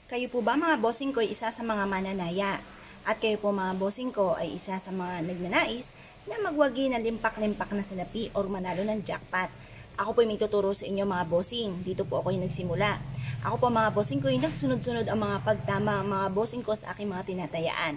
Kayo po ba mga bossing ko ay isa sa mga mananaya? At kayo po mga bossing ko ay isa sa mga nagnanais na magwagi na limpak-limpak na salapi or manalo ng jackpot. Ako po ay may tuturo sa inyo mga bossing. Dito po ako yung nagsimula. Ako po mga bossing ko yung nagsunod-sunod ang mga pagtama mga bossing ko sa aking mga tinatayaan.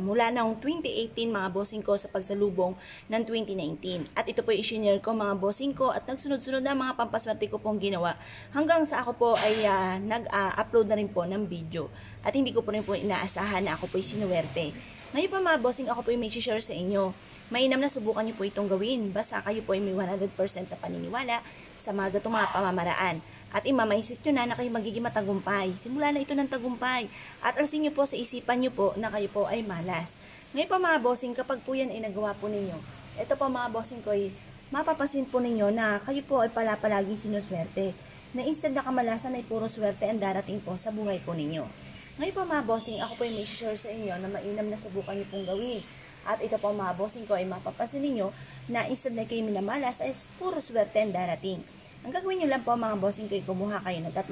Mula ng 2018 mga bossing ko sa pagsalubong ng 2019. At ito po i-share ko mga bossing ko at nagsunod-sunod na mga pampaswerte ko pong ginawa hanggang sa ako po ay nag-upload na rin po ng video. At hindi ko po rin po inaasahan na ako po ay sinuwerte. Ngayon pa mga bossing, ako po ay may share sa inyo. Mainam na subukan niyo po itong gawin. Basta kayo po ay may 100% na paniniwala sa mga gatong mga pamamaraan. At imamaisip nyo na kayo magiging matagumpay. Simula na ito ng tagumpay. At alasin nyo po sa isipan nyo po na kayo po ay malas. Ngayon pa mga bossing, kapag po yan ay nagawa po ninyo, ito po mga bossing ko ay mapapansin po ninyo na kayo po ay palagi sinuswerte. Na instead na kamalasan ay puro swerte ang darating po sa buhay po ninyo. Ngayon pa mga bossing, ako po ay may share sa inyo na mainam na subukan nyo pong gawin. At ito po mga bossing ko ay mapapansin ninyo na instead na kayo minamalas ay puro swerte ang darating. Ang gagawin nyo lang po mga bossing ko ay kumuha kayo ng 3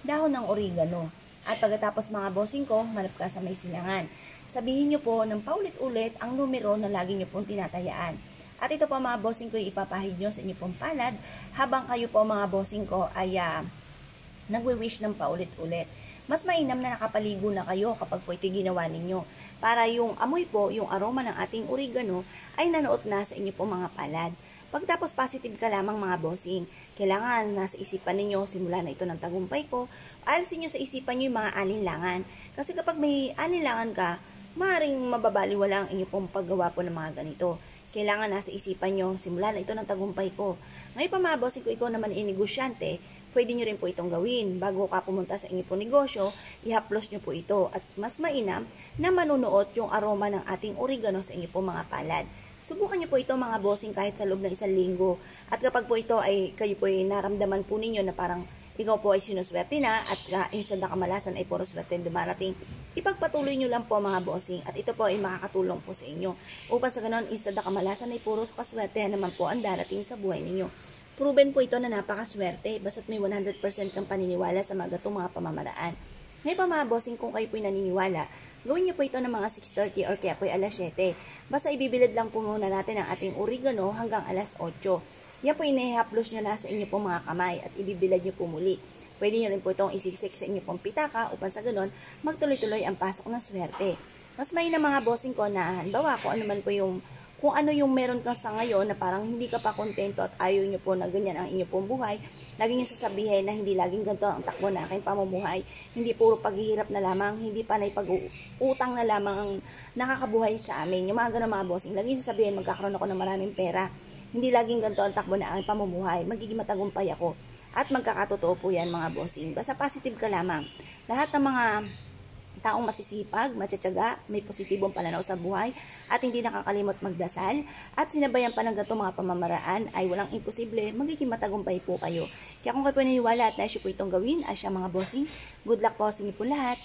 dahon ng oregano. At pagkatapos mga bossing ko, manap ka sa may sinangan. Sabihin nyo po ng paulit-ulit ang numero na lagi nyo pong tinatayaan. At ito po mga bossing ko ay ipapahid nyo sa inyo pong palad habang kayo po mga bossing ko ay nagwi-wish ng paulit-ulit. Mas mainam na nakapaligo na kayo kapag po ito ginawa ninyo. Para yung amoy po, yung aroma ng ating oregano ay nanuot na sa inyo pong mga palad. Pagtapos positive ka lamang mga bossing, kailangan nasa isipan ninyo, simula na ito ng tagumpay ko, alisin nyo sa isipan nyo yung mga alinlangan. Kasi kapag may alinlangan ka, maaaring mababaliwala ang inyo pong paggawa po ng mga ganito. Kailangan nasa isipan nyo, simula na ito ng tagumpay ko. Ngayon pa mga bossing ko, ikaw naman negosyante, pwede nyo rin po itong gawin. Bago ka pumunta sa inyo pong negosyo, ihaplos nyo po ito. At mas mainam na manunuot yung aroma ng ating oregano sa inyo pong mga palad. Subukan niyo po ito mga bossing kahit sa loob ng 1 linggo. At kapag po ito ay kayo po ay naramdaman po ninyo na parang ikaw po ay sinuswerte na at instead na kamalasan ay puro swerte dumarating, ipagpatuloy nyo lang po mga bossing at ito po ay makakatulong po sa inyo. Upang sa ganon, instead na kamalasan ay puro kaswerte naman po ang darating sa buhay ninyo. Proven po ito na napakaswerte basta't may 100% kang paniniwala sa mga gatong mga pamamaraan. Ngayon pa mga bossing, kung kayo po ay naniniwala, gawin niyo po ito ng mga 6:30 or kaya po ay alas 7. Basta ibibilad lang po muna natin ang ating oregano hanggang alas 8. Yan po inihaplos nyo na sa inyo pong mga kamay at ibibilad nyo po muli. Pwede nyo rin po itong isiksik sa inyo pong pitaka upang sa ganon magtuloy-tuloy ang pasok ng swerte. Mas may na mga bossing ko na halimbawa kung ano yung meron ka sa ngayon na parang hindi ka pa kontento at ayaw nyo po na ganyan ang inyo pong buhay, lagi nyo sasabihin na hindi laging ganito ang takbo na aking pamumuhay, hindi puro paghihirap na lamang, hindi pa na pag-utang na lamang ang nakakabuhay sa amin. Yung mga ganun mga bossing, lagi nyo sasabihin magkakaroon ako ng maraming pera, hindi laging ganito ang takbo na aking pamumuhay, magiging matagumpay ako. At magkakatotoo po yan mga bossing. Basta positive ka lamang. Lahat ng mga taong masisipag, matsyatsaga, may positibong pananaw sa buhay, at hindi nakakalimot magdasal, at sinabayan pa ng ganitong mga pamamaraan ay walang imposible, magiging matagumpay po kayo. Kaya kung kayo po naniniwala at naisip po itong gawin, ay siya mga bossing, good luck po sa inyo po lahat.